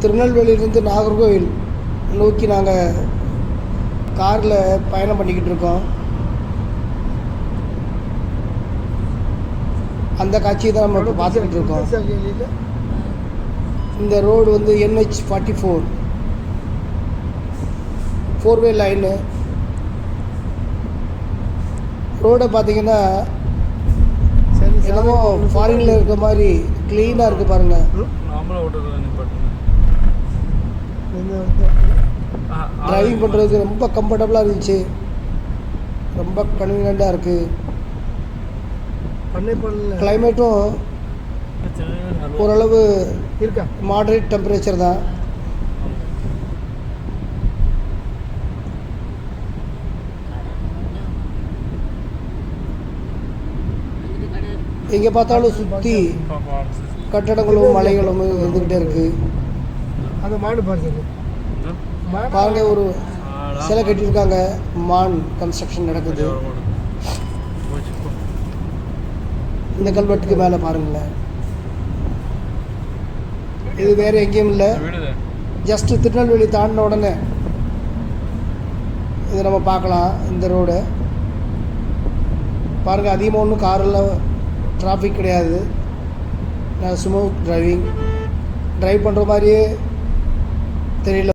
திருநெல்வேலியிலேருந்து நாகர்கோவில் நோக்கி நாங்கள் காரில் பயணம் பண்ணிக்கிட்டு இருக்கோம். அந்த காட்சியை தான் நம்ம இப்போ பார்த்துக்கிட்டு இருக்கோம். இந்த ரோடு வந்து NH44 4-வே லைனு ரோடை பார்த்தீங்கன்னா என்னமோ ஃபாரினில் இருக்க மாதிரி க்ளீனாக இருக்குது பாருங்கள். டிரைவிங் பண்ணுறதுக்கு ரொம்ப கம்ஃபர்டபுளாக இருந்துச்சு, ரொம்ப கன்வீனியண்ட்டாக இருக்குது. கிளைமேட்டும் ஓரளவு இருக்கா, மாடரேட் டெம்பரேச்சர் தான். எங்கே பார்த்தாலும் சுற்றி கட்டடங்களும் மலைகளும் இருந்துக்கிட்டே இருக்குது. அந்த மாடு பாருங்க, ஒரு சிலை கட்டியிருக்காங்க, மான் கன்ஸ்ட்ரக்ஷன் நடக்குது. இந்த கல்வெட்டுக்கு மேலே பாருங்களேன். இது வேறு எங்கேயும் இல்லை, ஜஸ்ட்டு திருநெல்வேலி தாண்டின உடனே இது நம்ம பார்க்கலாம். இந்த ரோடு பாருங்கள், அதிகமாக ஒன்றும் காரெல்லாம் டிராஃபிக் கிடையாது. நான் ஸ்மூத் டிரைவ் பண்ணுற மாதிரியே தெரியல.